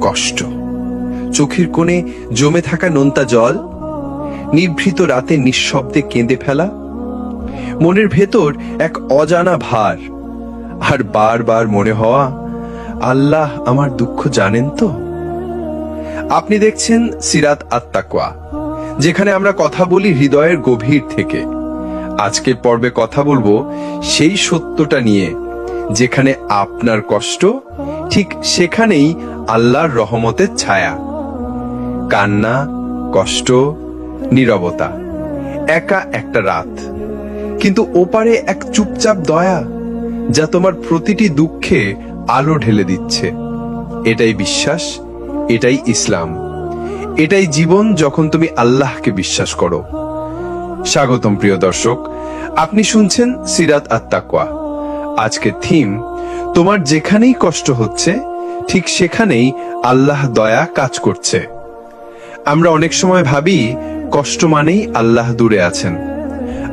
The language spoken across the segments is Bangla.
কষ্ট, চোখের কোণে জমে থাকা নোনতা জল, নিভৃত রাতে নিঃশব্দে কেঁদে ফেলা, মনের ভেতর এক অজানা ভার, আর বারবার মনে হওয়া, আল্লাহ আমার দুঃখ জানেন তো। আপনি দেখছেন সিরাত আত-তাকওয়া, যেখানে আমরা কথা বলি হৃদয়ের গভীর থেকে। আজকের পর্বে কথা বলবো সেই সত্যটা নিয়ে, যেখানে আপনার কষ্ট, ঠিক সেখানেই আল্লাহর রহমতের ছায়া। কান্না, কষ্ট, নীরবতা, একা একটা রাত, কিন্তু ওপারে এক চুপচাপ দয়া, যা তোমার প্রতিটি দুঃখে আলো ঢেলে দিচ্ছে। এটাই বিশ্বাস, এটাই ইসলাম, এটাই জীবন যখন তুমি আল্লাহকে বিশ্বাস করো। স্বাগতম প্রিয় দর্শক, আপনি শুনছেন সিরাত আত-তাকওয়া। আজকের থিম, তোমার যেখানেই কষ্ট হচ্ছে ঠিক সেখানেই আল্লাহ দয়া কাজ করছে। আমরা অনেক সময় ভাবি কষ্ট মানেই আল্লাহ দূরে আছেন।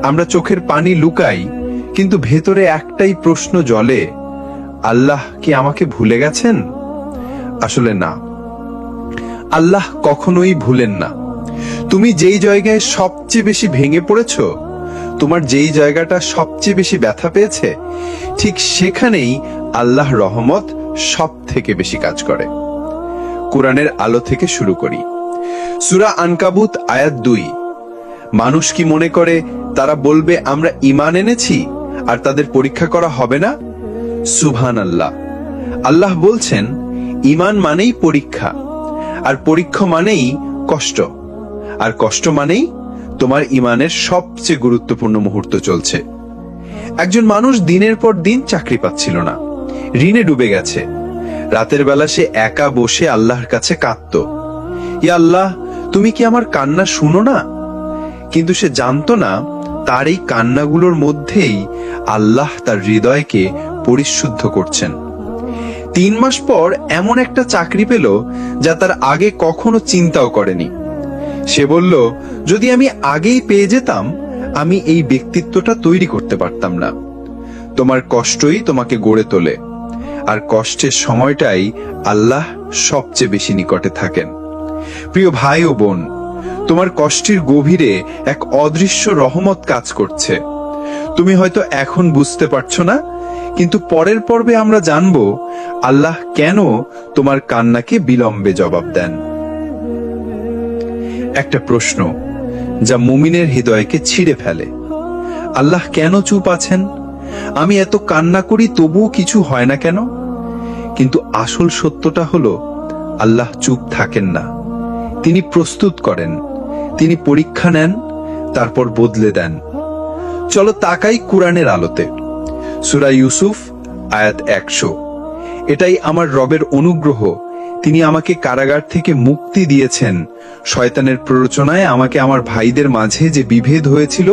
আমরা চোখের পানি লুকাই, কিন্তু ভেতরে একটাই প্রশ্ন জ্বলে, আল্লাহ কি আমাকে ভুলে গেছেন? আসলে না, আল্লাহ কখনোই ভুলেন না। তুমি যেই জায়গায় সবচেয়ে বেশি ভেঙে পড়েছ, তোমার যেই জায়গাটা সবচেয়ে বেশি ব্যথা পেয়েছে, ঠিক সেখানেই আল্লাহ রহমত সব থেকে বেশি কাজ করে। কোরআনের আলো থেকে শুরু করি। সূরা আনকাবুত আয়াত 2। মানুষ কি মনে করে তারা বলবে আমরা ঈমান এনেছি আর তাদের পরীক্ষা করা হবে না? সুবহানাল্লাহ। আল্লাহ বলছেন, ঈমান মানেই পরীক্ষা, আর পরীক্ষা মানেই কষ্ট, আর কষ্ট মানেই তোমার ঈমানের সবচেয়ে গুরুত্বপূর্ণ মুহূর্ত চলছে। একজন মানুষ দিনের পর দিন চাকরি পাচ্ছিল না, ঋণে ডুবে গেছে। রাতের বেলা সে একা বসে আল্লাহর কাছে কাঁদত, ইয়া আল্লাহ, তুমি কি আমার কান্না শুনো না? কিন্তু সে জানতো না, তার এই কান্নাগুলোর মধ্যেই আল্লাহ তার হৃদয়কে পরিশুদ্ধ করছেন। 3 মাস পর এমন একটা চাকরি পেল যা তার আগে কখনো চিন্তাও করেনি। সে বলল, যদি আমি আগেই পেয়ে যেতাম, আমি এই ব্যক্তিত্বটা তৈরি করতে পারতাম না। তোমার কষ্টই তোমাকে গড়ে তোলে, আর কষ্টের সময়টাই আল্লাহ সবচেয়ে বেশি নিকটে থাকেন। প্রিয় ভাই ও বোন, তোমার কষ্টের গভীরে এক অদৃশ্য রহমত কাজ করছে। তুমি হয়তো এখন বুঝতে পারছো না, কিন্তু পরের পর্বে আমরা জানবো আল্লাহ কেন তোমার কান্নাকে বিলম্বে জবাব দেন। একটা প্রশ্ন যা মুমিনের হৃদয়কে ছিঁড়ে ফেলে, আল্লাহ কেন চুপ আছেন? আমি এত কান্না করি তবুও কিছু হয় না কেন? কিন্তু আসল সত্যটা হলো, আল্লাহ চুপ থাকেন না। তিনি প্রস্তুত করেন, তিনি পরীক্ষা নেন, তারপর বদলে দেন। চলো তাকাই কোরআনের আলোতে। সূরা ইউসুফ আয়াত 100। এটাই আমার রবের অনুগ্রহ, তিনি আমাকে কারাগার থেকে মুক্তি দিয়েছেন। শয়তানের প্ররোচনায় আমাকে আমার ভাইদের মাঝে যে বিভেদ হয়েছিল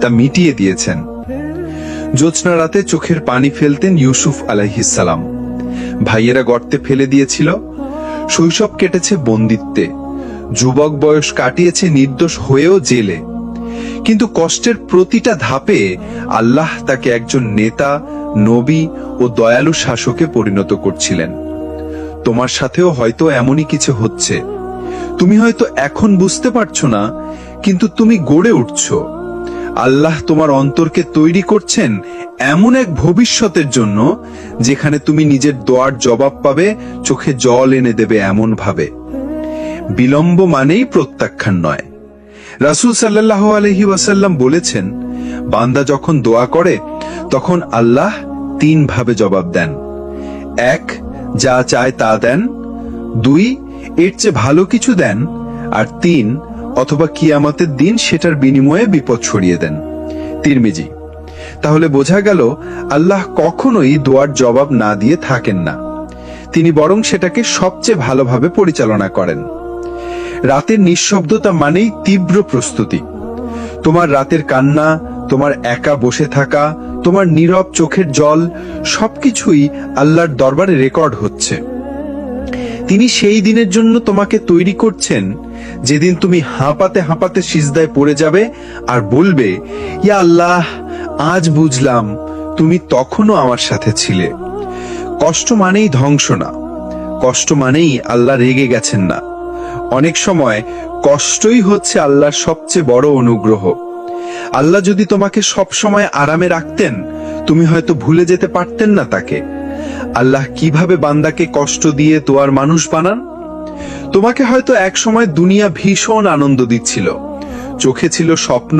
তা মিটিয়ে দিয়েছেন। জ্যোৎস্না রাতে চোখের পানি ফেলতেন ইউসুফ আলাইহিস সালাম। ভাইয়েরা গর্তে ফেলে দিয়েছিল। শৈশব কেটেছে বন্দিত্বে, যুবক বয়স কাটিয়েছে নির্দোষ হয়েও জেলে। কিন্তু কষ্টের প্রতিটা ধাপে আল্লাহ তাকে একজন নেতা, নবী ও দয়ালু শাসকে পরিণত করছিলেন। তোমার সাথেও হয়তো এমনই কিছু হচ্ছে। তুমি হয়তো এখন বুঝতে পারছো না, কিন্তু তুমি গড়ে উঠছো। আল্লাহ তোমার অন্তরকে তৈরি করছেন এমন এক ভবিষ্যতের জন্য, যেখানে তুমি নিজের দোয়ার জবাব পাবে, চোখে জল এনে দেবে এমন ভাবে। বিলম্ব মানেই প্রত্যাখ্যান নয়। রাসূল সাল্লাল্লাহু আলাইহি ওয়াসাল্লাম বলেছেন, বান্দা যখন দোয়া করে তখন আল্লাহ 3 ভাবে জবাব দেন। 1, যা চায় তা দেন। 2, এর চেয়ে ভালো কিছু দেন। আর 3, অথবা কিয়ামতের দিন সেটার বিনিময়ে বিপদ সরিয়ে দেন। তিরমিজি। তাহলে বোঝা গেল, আল্লাহ কখনোই দোয়ার জবাব না দিয়ে থাকেন না, তিনি বরং সেটাকে সবচেয়ে ভালোভাবে পরিচালনা করেন। রাতের নিঃশব্দতা মানেই তীব্র প্রস্তুতি। তোমার রাতের কান্না, তোমার একা বসে থাকা, তোমার নীরব চোখের জল, সবকিছুই আল্লাহর দরবারে রেকর্ড হচ্ছে। তিনি সেই দিনের জন্য তোমাকে তৈরি করছেন, যেদিন তুমি হাঁপাতে হাঁপাতে সিজদায় পড়ে যাবে আর বলবে, ইয়া আল্লাহ, আজ বুঝলাম তুমি তখনও আমার সাথে ছিলে। কষ্ট মানেই ধ্বংস না, কষ্ট মানেই আল্লাহ রেগে গেছেন না। অনেক সময় কষ্টই হচ্ছে আল্লাহর সবচেয়ে বড় অনুগ্রহ। আল্লাহ যদি তোমাকে সব সময় আরামে রাখতেন, তুমি হয়তো ভুলে যেতে পারতেন না তাকে। আল্লাহ কিভাবে বান্দাকে কষ্ট দিয়ে তোয়ার মানুষ বানান। তোমাকে হয়তো এক সময় দুনিয়া ভীষণ আনন্দ দিচ্ছিল, চোখে ছিল স্বপ্ন,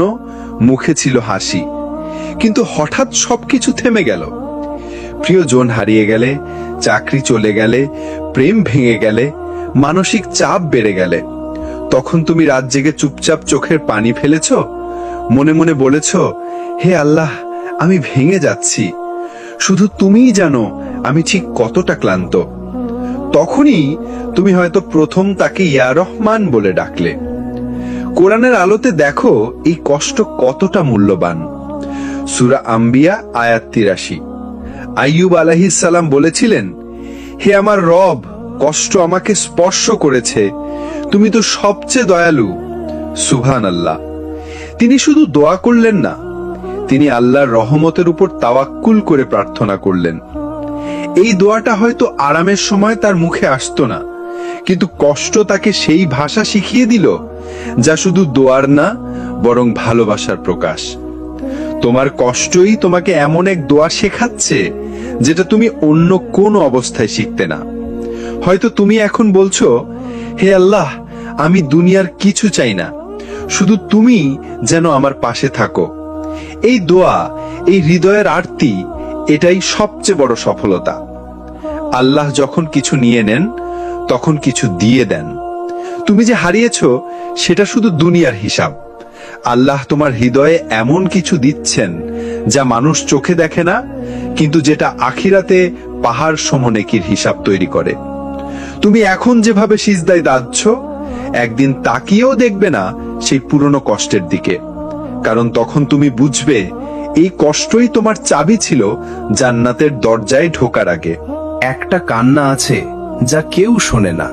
মুখে ছিল হাসি, কিন্তু হঠাৎ সবকিছু থেমে গেল। প্রিয়জন হারিয়ে গেলে, চাকরি চলে গেলে, প্রেম ভেঙে গেলে, মানসিক চাপ বেড়ে গেলে, তখন তুমি রাত জেগে চুপচাপ চোখের পানি ফেলেছ, মনে মনে বলেছ, হে আল্লাহ, আমি ভেঙে যাচ্ছি, শুধু তুমিই জানো আমি ঠিক কতটা ক্লান্ত। তখনই তুমি হয়তো প্রথম তাকে ইয়া রহমান বলে ডাকলে। কোরআনের আলোতে দেখো এই কষ্ট কতটা মূল্যবান। সূরা আম্বিয়া আয়াত ৮৩। আইয়ুব আলাইহিস সালাম বলেছিলেন, হে আমার রব, কষ্ট আমাকে স্পর্শ করেছে, তুমি তো সবচেয়ে দয়ালু। সুবহানাল্লাহ। তিনি শুধু দোয়া করলেন না, তিনি আল্লাহর রহমতের উপর তাওয়াক্কুল করে প্রার্থনা করলেন। এই দোয়াটা হয়তো আরামের সময় তার মুখে আসতো না, কিন্তু কষ্ট তাকে সেই ভাষা শিখিয়ে দিল যা শুধু দোয়ার না, বরং ভালোবাসার প্রকাশ। তোমার কষ্টই তোমাকে এমন এক দোয়া শেখাচ্ছে যেটা তুমি অন্য কোনো অবস্থায় শিখতে না। হয়তো তুমি এখন বলছো, হে আল্লাহ, আমি দুনিয়ার কিছু চাই না, শুধু তুমি যেন আমার পাশে থাকো। এই দোয়া, এই হৃদয়ের আরতি, এটাই সবচেয়ে বড় সফলতা। আল্লাহ যখন কিছু নিয়ে নেন, তখন কিছু দিয়ে দেন। তুমি যে হারিয়েছো সেটা শুধু দুনিয়ার হিসাব। আল্লাহ তোমার হৃদয়ে এমন কিছু দিচ্ছেন যা মানুষ চোখে দেখে না, কিন্তু যেটা আখিরাতে পাহাড় সম নেকির হিসাব তৈরি করে। তুমি এখন যেভাবে সিজদায় দাঁড়াচ্ছ, একদিন তাকিয়েও দেখবে না সেই পুরনো কষ্টের দিকে, কারণ তখন তুমি বুঝবে এই কষ্টই তোমার চাবি ছিল জান্নাতের দরজায় ঢোকার আগে। একটা কান্না আছে যা কেউ শোনে না,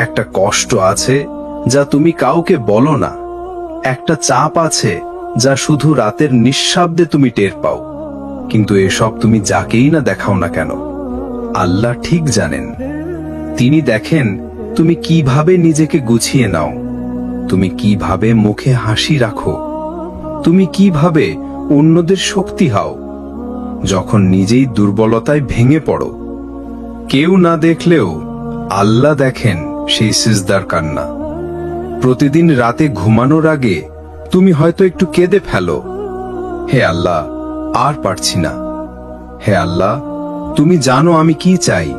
একটা কষ্ট আছে যা তুমি কাউকে বলো না, একটা চাপ আছে যা শুধু রাতের নিঃশব্দে তুমি টের পাও। কিন্তু এসব তুমি যাকেই না দেখাও না কেন, আল্লাহ ঠিক জানেন। তিনি দেখেন তুমি কিভাবে নিজেকে গুছিয়ে নাও, তুমি কিভাবে মুখে হাসি রাখো, তুমি কিভাবে অন্যদের শক্তি হও যখন নিজেই দুর্বলতায় ভেঙে পড়ো। কেউ না দেখলেও আল্লাহ দেখেন সেই সিজদার কান্না। প্রতিদিন রাতে ঘুমানোর আগে তুমি হয়তো একটু কেঁদে ফেলো, হে আল্লাহ, আর পারছি না, হে আল্লাহ, তুমি জানো আমি কি চাই।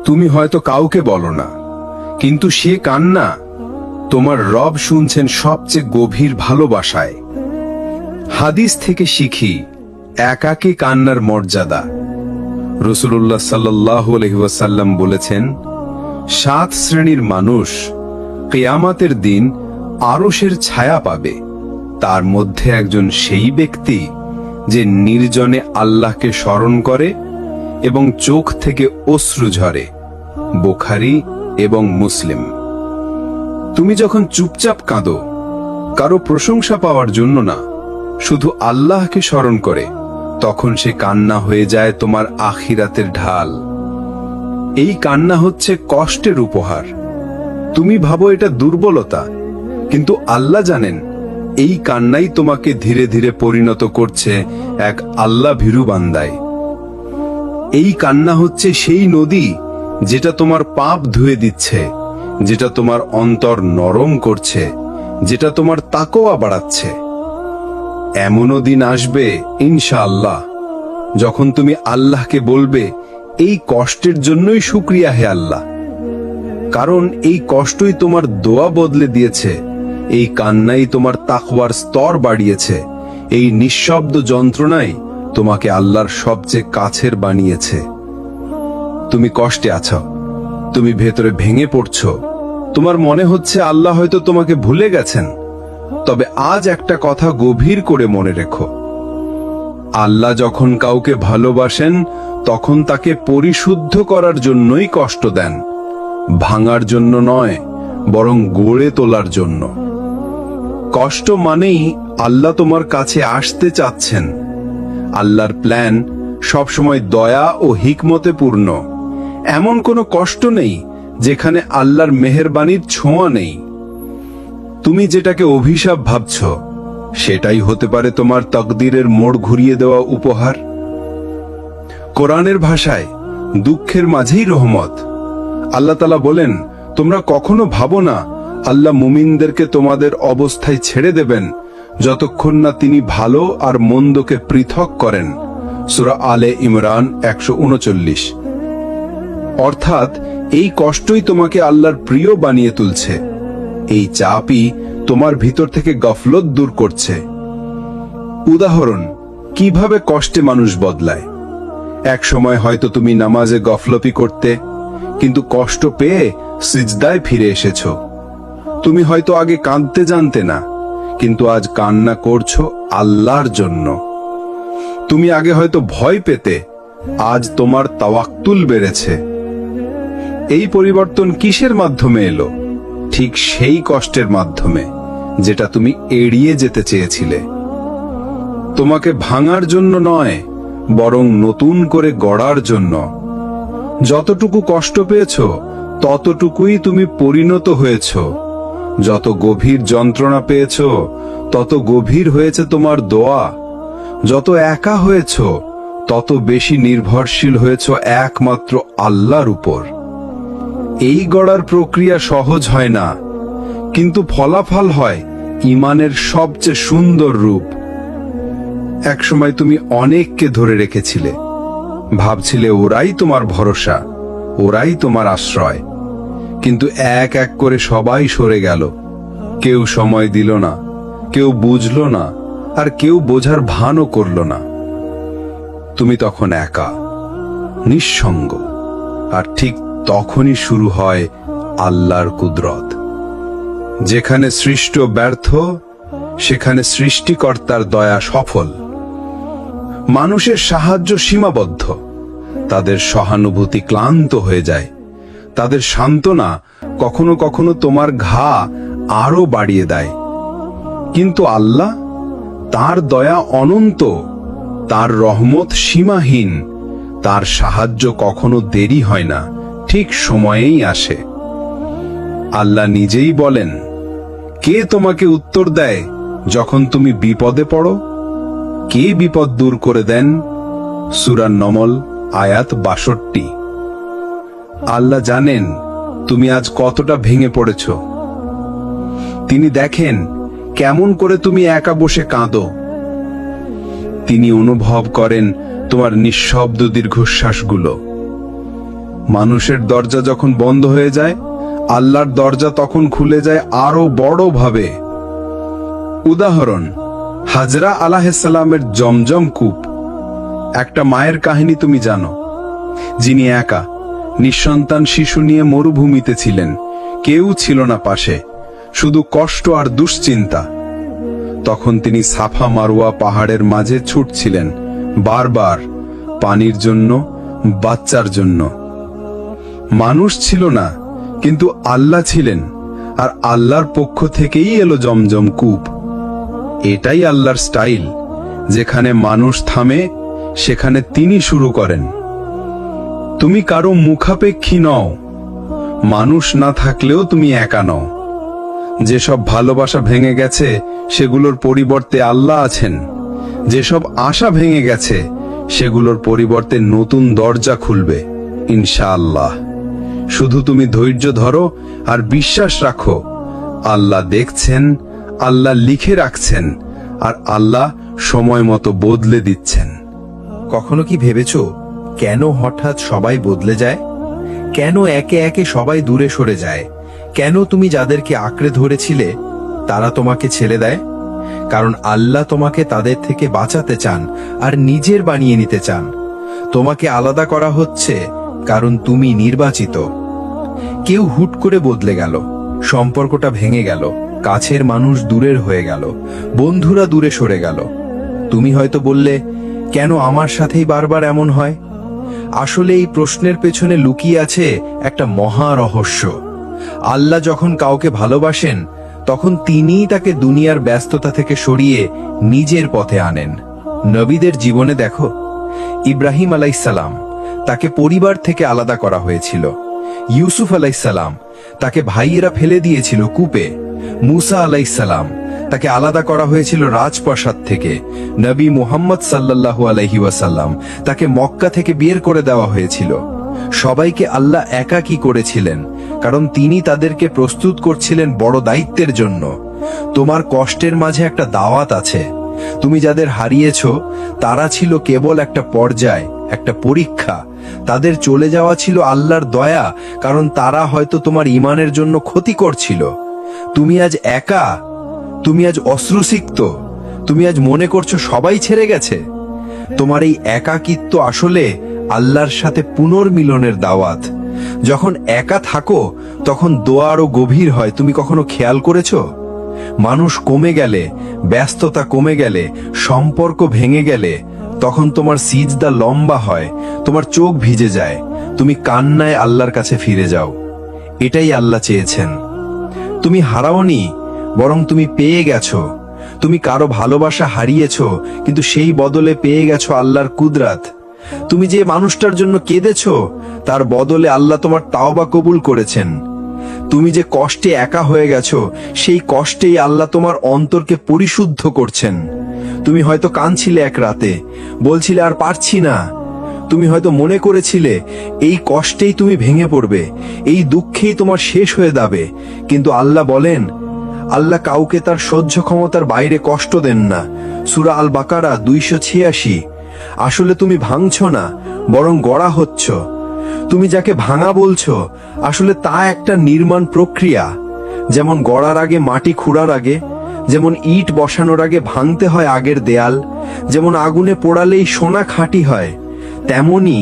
তুমি হয়তো কাউকে বলো না, কিন্তু সে কান্না তোমার রব শুনছেন সবচেয়ে গভীর ভালোবাসায়। হাদিস থেকে শিখি একাকী কান্নার মর্যাদা। রাসূলুল্লাহ সাল্লাল্লাহু আলাইহি ওয়াসাল্লাম বলেছেন, 7 শ্রেণীর মানুষ কিয়ামতের দিন আরশের ছায়া পাবে। তার মধ্যে একজন সেই ব্যক্তি যে নির্জনে আল্লাহকে স্মরণ করে এবং চোখ থেকে অশ্রু ঝরে। বুখারী এবং মুসলিম। তুমি যখন চুপচাপ কাঁদো, কারো প্রশংসা পাওয়ার জন্য না, শুধু আল্লাহকে স্মরণ করে, তখন সে কান্না হয়ে যায় তোমার আখিরাতের ঢাল। এই কান্না হচ্ছে কষ্টের উপহার। তুমি ভাবো এটা দুর্বলতা, কিন্তু আল্লাহ জানেন এই কান্নাই তোমাকে ধীরে ধীরে পরিণত করছে এক আল্লাহ ভীরু বান্দায়। এই কান্না হচ্ছে সেই নদী যেটা তোমার পাপ ধুয়ে দিচ্ছে, যেটা তোমার অন্তর নরম করছে, যেটা তোমার তাকওয়া বাড়াচ্ছে। এমনও দিন আসবে ইনশাআল্লাহ যখন তুমি আল্লাহকে বলবে, এই কষ্টের জন্যই শুকরিয়া হে আল্লাহ, কারণ এই কষ্টই তোমার দোয়া বদলে দিয়েছে, এই কান্নাই তোমার তাকওয়ার স্তর বাড়িয়েছে, এই নিঃশব্দ যন্ত্রণাই তোমাকে আল্লাহর সবচেয়ে কাছের বানিয়েছে। তুমি কষ্টে আছো, তুমি ভেতরে ভেঙে পড়ছো, তোমার মনে হচ্ছে আল্লাহ হয়তো তোমাকে ভুলে গেছেন। তবে আজ একটা কথা গভীর করে মনে রেখো, আল্লাহ যখন কাউকে ভালোবাসেন তখন তাকে পরিশুদ্ধ করার জন্যই কষ্ট দেন, ভাঙার জন্য নয়, বরং গড়ে তোলার জন্য। কষ্ট মানেই আল্লাহ তোমার কাছে আসতে চাচ্ছেন। আল্লাহর প্ল্যান সবসময় দয়া ও হিকমতে পূর্ণ। এমন কোনো কষ্ট নেই যেখানে আল্লাহর মেহেরবানির ছোঁয়া নেই। তুমি যেটাকে অভিশাপ ভাবছ, সেটাই হতে পারে তোমার তাকদীরের মোড় ঘুরিয়ে দেওয়া উপহার। কোরআনের ভাষায় দুঃখের মাঝেই রহমত। আল্লাহ তাআলা বলেন, তোমরা কখনো ভাবো না আল্লাহ মুমিনদেরকে তোমাদের অবস্থায় ছেড়ে দেবেন যতক্ষণ না তিনি ভালো আর মন্দকে পৃথক করেন। সূরা আলে ইমরান 139। অর্থাৎ এই কষ্টই তোমাকে আল্লাহর প্রিয় বানিয়ে তুলছে। এই চাপই তোমার ভিতর থেকে গফলত দূর করছে। উদাহরণ, কিভাবে কষ্টে মানুষ বদলায়। এক সময় হয়তো তুমি নামাজে গফলতি করতে, কিন্তু কষ্ট পেয়ে সিজদায় ফিরে এসেছো। তুমি হয়তো আগে কাঁদতে জানতে না, কিন্তু আজ কান্না করছো আল্লাহর জন্য। তুমি আগে হয়তো ভয় পেতে, আজ তোমার তাওয়াক্কুল বেড়েছে। এই পরিবর্তন কিসের মাধ্যমে এলো? ঠিক সেই কষ্টের মাধ্যমে যেটা তুমি এড়িয়ে যেতে চেয়েছিলে। তোমাকে ভাঙার জন্য নয়, বরং নতুন করে গড়ার জন্য। যতটুকু কষ্ট পেয়েছো, ততটুকুই তুমি পরিণত হয়েছো। যত গভীর যন্ত্রণা পেয়েছো, তত গভীর হয়েছে তোমার দোয়া। যত একা হয়েছো, তত বেশি নির্ভরশীল হয়েছো একমাত্র আল্লাহর উপর। এই গড়ার প্রক্রিয়া সহজ হয় না, কিন্তু ফলাফল হয় ঈমানের সবচেয়ে সুন্দর রূপ। একসময় তুমি অনেককে ধরে রেখেছিলে, ভাবছিলে ওরাই তোমার ভরসা, ওরাই তোমার আশ্রয়। কিন্তু এক এক করে সবাই সরে গেল। কেউ সময় দিল না, কেউ বুঝলো না, আর কেউ বোঝার ভানও করল না। তুমি তখন একা, নিঃসঙ্গ। আর ঠিক তখনই শুরু হয় আল্লাহর কুদরত। যেখানে সৃষ্ট ব্যর্থ, সেখানে সৃষ্টিকর্তার দয়া সফল। মানুষের সাহায্য সীমাবদ্ধ, তাদের সহানুভূতি ক্লান্ত হয়ে যায়, তাদের সান্ত্বনা কখনো কখনো তোমার ঘা আরো বাড়িয়ে দেয়। কিন্তু আল্লাহ, তার দয়া অনন্ত, তার রহমত সীমাহীন, তার সাহায্য কখনো দেরি হয় না, ঠিক সময়েই আসে। আল্লাহ নিজেই বলেন, কে তোমাকে উত্তর দেয় যখন তুমি বিপদে পড়ো? কে বিপদ দূর করে দেন? সূরা নমল আয়াত 62। আল্লাহ জানেন তুমি আজ কতটা ভেঙে পড়েছ। তিনি দেখেন কেমন করে তুমি একা বসে কাঁদো। তিনি অনুভব করেন তোমার নিঃশব্দ দীর্ঘশ্বাসগুলো। মানুষের দরজা যখন বন্ধ হয়ে যায়, আল্লাহর দরজা তখন খুলে যায় আরো বড় ভাবে। উদাহরণ, হাজরা আলাইহিসসালামের জমজম কূপ। একটা মায়ের কাহিনী তুমি জানো, যিনি একা নিঃসন্তান শিশু নিয়ে মরুভূমিতে ছিলেন। কেউ ছিল না পাশে, শুধু কষ্ট আর দুশ্চিন্তা। তখন তিনি সাফা মারওয়া পাহাড়ের মাঝে ছুটছিলেন, বারবার পানির জন্য, বাচ্চার জন্য। মানুষ ছিল না, কিন্তু আল্লাহ ছিলেন, আর আল্লাহর পক্ষ থেকেই এলো জমজম কূপ। এটাই আল্লাহর স্টাইল, যেখানে মানুষ থামে সেখানে তিনি শুরু করেন। তুমি কারো মুখাপেক্ষী নও, মানুষ না থাকলেও তুমি একা নও। যেসব ভালোবাসা ভেঙে গেছে, সেগুলোর পরিবর্তে আল্লাহ আছেন। যেসব আশা ভেঙে গেছে, সেগুলোর পরিবর্তে নতুন দরজা খুলবে ইনশাআল্লাহ। শুধু তুমি ধৈর্য ধরো আর বিশ্বাস রাখো। আল্লাহ দেখছেন, আল্লাহ লিখে রাখছেন, আর আল্লাহ সময় মতো বদলে দিচ্ছেন। কখনো কি ভেবেছো কেন হঠাৎ সবাই বদলে যায়? কেন একে একে সবাই দূরে সরে যায়? কেন তুমি যাদেরকে আঁকড়ে ধরেছিলে তারা তোমাকে ছেড়ে দেয়? কারণ আল্লাহ তোমাকে তাদের থেকে বাঁচাতে চান আর নিজের বানিয়ে নিতে চান। তোমাকে আলাদা করা হচ্ছে কারণ তুমি নির্বাচিত। কেউ হুট করে বদলে গেল, সম্পর্কটা ভেঙে গেল, কাছের মানুষ দূরের হয়ে গেল, বন্ধুরা দূরে সরে গেল। তুমি হয়তো বললে, কেন আমার সাথেই বারবার এমন হয়? আসলে এই প্রশ্নের পেছনে লুকিয়ে আছে একটা মহা রহস্য। আল্লাহ যখন কাউকে ভালোবাসেন, তখন তিনিই তাকে দুনিয়ার ব্যস্ততা থেকে সরিয়ে নিজের পথে আনেন। নবীদের জীবনে দেখো, ইব্রাহিম আলাইসাল্লাম, তাকে পরিবার থেকে আলাদা করা হয়েছিল। ইউসুফ আলাইসাল্লাম, তাকে ভাইয়েরা ফেলে দিয়েছিল কূপে। মুসা আলাইসাল্লাম, তাকে আলাদা করা হয়েছিল রাজপ্রাসাদ থেকে। নবী মুহাম্মদ সাল্লাল্লাহু আলাইহি ওয়াসাল্লাম, তাকে মক্কা থেকে বের করে দেওয়া হয়েছিল। সবাইকে আল্লাহ একাকী করেছিলেন, কারণ তিনি তাদেরকে প্রস্তুত করছিলেন বড় দায়িত্বের জন্য। তোমার কষ্টের মাঝে একটা দাওয়াত আছে। তুমি যাদের হারিয়েছ, তারা ছিল কেবল একটা পর্যায়, একটা পরীক্ষা। তাদের চলে যাওয়া ছিল আল্লাহর দয়া, কারণ তারা হয়তো তোমার ঈমানের জন্য ক্ষতি করছিল। তুমি আজ একা, তুমি আজ অশ্রুসিক্ত, তুমি আজ মনে করছো সবাই ছেড়ে গেছে। তোমার এই একাকিত্ব আসলে আল্লাহর সাথে পুনর্মিলনের দাওয়াত। যখন একা থাকো তখন দোয়া আরো গভীর হয়। তুমি কখনো খেয়াল করেছো? মানুষ কমে গেলে, ব্যস্ততা কমে গেলে, সম্পর্ক ভেঙে গেলে, তখন তোমার সিজদা লম্বা হয়, তোমার চোখ ভিজে যায়, তুমি কান্নায় আল্লাহর কাছে ফিরে যাও। এটাই আল্লাহ চেয়েছেন। তুমি হারাওনি, বরং তুমি পেয়ে গেছো। তুমি কারো ভালোবাসা হারিয়েছো, কিন্তু সেই বদলে পেয়ে গেছো আল্লাহর কুদরত। তুমি যে মানুষটার জন্য কেঁদেছো, তার বদলে আল্লাহ তোমার তাওবা কবুল করেছেন। তুমি যে কষ্টে একা হয়ে গেছো, সেই কষ্টেই আল্লাহ তোমার অন্তরকে পরিশুদ্ধ করছেন। তুমি হয়তো কাঁদছিলে এক রাতে, বলছিলে আর পারছি না। তুমি হয়তো মনে করেছিলে এই কষ্টেই তুমি ভেঙে পড়বে, এই দুঃখেই তোমার শেষ হয়ে যাবে। কিন্তু আল্লাহ বলেন, আল্লাহ কাউকে তার সহ্য ক্ষমতার বাইরে কষ্ট দেন না। সূরা আল বাকারা 286। আসলে তুমি ভাঙছো না, বরং গড়া হচ্ছ। তুমি যাকে ভাঙা বলছো, আসলে তা একটা নির্মাণ প্রক্রিয়া। যেমন গড়ার আগে মাটি খুঁড়ার আগে, যেমন ইট বসানোর আগে ভাঙতে হয় আগের দেয়াল, যেমন আগুনে পোড়ালেই সোনা খাঁটি হয়, তেমনি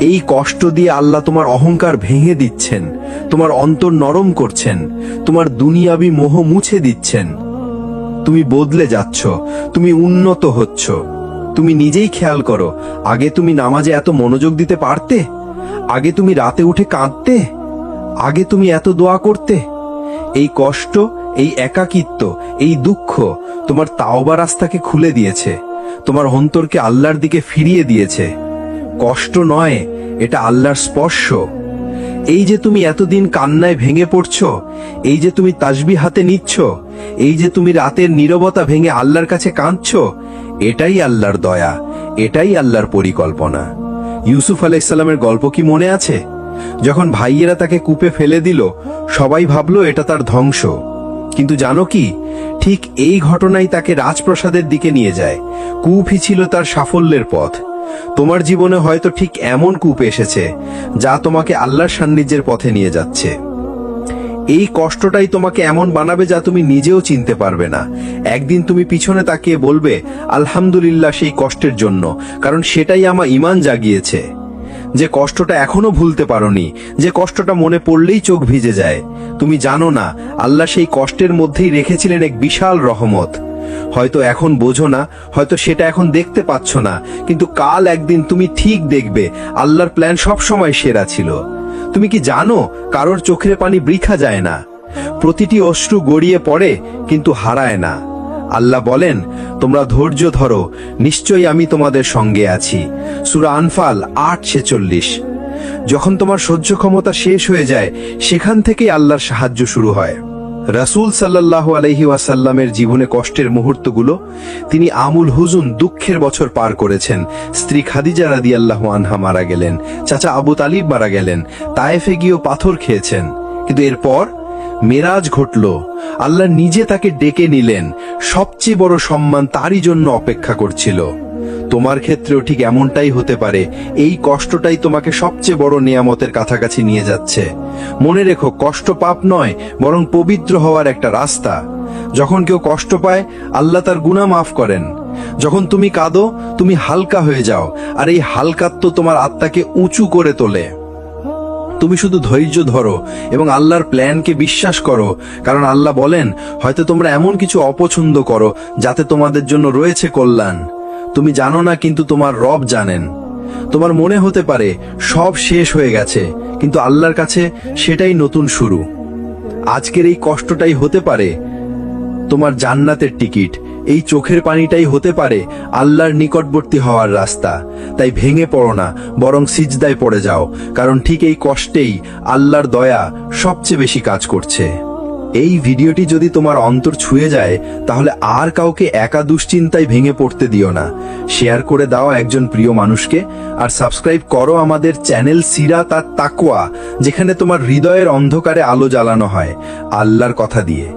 এই কষ্ট দিয়ে আল্লাহ তোমার অহংকার ভেঙে দিচ্ছেন, তোমার অন্তর নরম করছেন, তোমার দুনিয়াবি মোহ মুছে দিচ্ছেন। তুমি বদলে যাচ্ছ, তুমি উন্নত হচ্ছ। তুমি নিজেই খেয়াল করো, আগে তুমি নামাজে এত মনোযোগ দিতে পারতে? আগে তুমি রাতে উঠে কাঁদতে? আগে তুমি এত দোয়া করতে? এই কষ্ট, এই একাকিত্ব, এই দুঃখ তোমার তাওবা রাস্তাকে খুলে দিয়েছে, তোমার অন্তরকে আল্লাহর দিকে ফিরিয়ে দিয়েছে। কষ্ট নয়, এটা আল্লাহর স্পর্শ। এই যে তুমি এতদিন কান্নায় ভেঙে পড়ছো, এই যে তুমি তাসবিহ হাতে নিচ্ছ, এই যে তুমি রাতের নীরবতা ভেঙে আল্লাহর কাছে কাঁদছো, এটাই আল্লাহর দয়া, এটাই আল্লাহর পরিকল্পনা। ইউসুফ আলাইহিসসালামের গল্প কি মনে আছে? যখন ভাইয়েরা তাকে কূপে ফেলে দিল, সবাই ভাবলো এটা তার ধ্বংস। কিন্তু জানো কি, ঠিক এই ঘটনাই তাকে রাজপ্রাসাদের দিকে নিয়ে যায়। কূপই ছিল তার সাফল্যের পথ। তোমার জীবনে হয়তো ঠিক এমন কূপ এসেছে, যা তোমাকে আল্লাহর সান্নিধ্যের পথে নিয়ে যাচ্ছে। এই কষ্টটাই তোমাকে এমন বানাবে যা তুমি নিজেও চিনতে পারবে না। একদিন তুমি পিছনে তাকিয়ে বলবে, আলহামদুলিল্লাহ সেই কষ্টের জন্য, কারণ সেটাই আমার ঈমান জাগিয়েছে। যে কষ্টটা এখনো ভুলতে পারোনি, যে কষ্টটা মনে পড়লেই চোখ ভিজে যায়, তুমি জানো না আল্লাহ সেই কষ্টের মধ্যেই রেখেছিলেন এক বিশাল রহমত। হয়তো এখন বোঝো না, হয়তো সেটা এখন দেখতে পাচ্ছ না, কিন্তু কাল একদিন তুমি ঠিক দেখবে আল্লাহর প্ল্যান সব সময় সেরা ছিল। তুমি কি জানো, কারোর চোখের পানি বৃথা যায় না। প্রতিটি অশ্রু গড়িয়ে পড়ে, কিন্তু হারায় না। আল্লাহ বলেন, তোমরা ধৈর্য ধরো, নিশ্চয়ই আমি তোমাদের সঙ্গে আছি। সূরা আনফাল 8:46। যখন তোমার সহ্য ক্ষমতা শেষ হয়ে যায়, সেখান থেকেই আল্লাহর সাহায্য শুরু হয়। রাসূল সাল্লাল্লাহু আলাইহি ওয়াসাল্লামের জীবনে কষ্টের মুহূর্তগুলো, তিনি আমুল হুজুন, দুঃখের বছর পার করেছেন। স্ত্রী খাদিজা রাদিয়াল্লাহু আনহা মারা গেলেন, চাচা আবু তালিব মারা গেলেন, তায়েফে গিয়েও পাথর খেয়েছেন। কিন্তু এরপর মেরাজ ঘটল, আল্লাহ নিজে তাকে ডেকে নিলেন। সবচেয়ে বড় সম্মান তারই জন্য অপেক্ষা করছিল। তোমার ক্ষেত্রেও ঠিক এমনটাই হতে পারে। এই কষ্টটাই তোমাকে সবচেয়ে বড় নিয়ামতের কাছাকাছি নিয়ে যাচ্ছে। মনে রেখো, কষ্ট পাপ নয়, বরং পবিত্র হওয়ার একটা রাস্তা। যখন কেউ কষ্ট পায়, আল্লাহ তার গুনাহ মাফ করেন। যখন তুমি কাঁদো, তুমি হালকা হয়ে যাও, আর এই হালকাত্ব তোমার আত্মাকে উঁচু করে তোলে। তুমি শুধু ধৈর্য ধরো এবং আল্লাহর প্ল্যানকে বিশ্বাস করো, কারণ আল্লাহ বলেন, হয়তো তোমরা এমন কিছু অপছন্দ করো যাতে তোমাদের জন্য রয়েছে কল্যাণ। তুমি জানো না, কিন্তু তোমার রব জানেন। তোমার মনে হতে পারে সব শেষ হয়ে গেছে, কিন্তু আল্লাহর কাছে সেটাই নতুন শুরু। আজকের এই কষ্টটাই হতে পারে তোমার জান্নাতের টিকিট, এই চোখের পানিটাই হতে পারে আল্লাহর নিকটবর্তী হওয়ার রাস্তা। তাই ভেঙে পড়ো না, বরং সিজদায় পড়ে যাও, কারণ ঠিক এই কষ্টেই আল্লাহর দয়া সবচেয়ে বেশি কাজ করছে। এই ভিডিওটি যদি তোমার অন্তর ছুঁয়ে যায়, তাহলে আর কাউকে একা দুশ্চিন্তায় ভেঙে পড়তে দিও না। শেয়ার করে দাও একজন প্রিয় মানুষকে, আর সাবস্ক্রাইব করো আমাদের চ্যানেল সিরাত আর তাকওয়া, যেখানে তোমার হৃদয়ের অন্ধকারে আলো জ্বালানো হয় আল্লাহর কথা দিয়ে।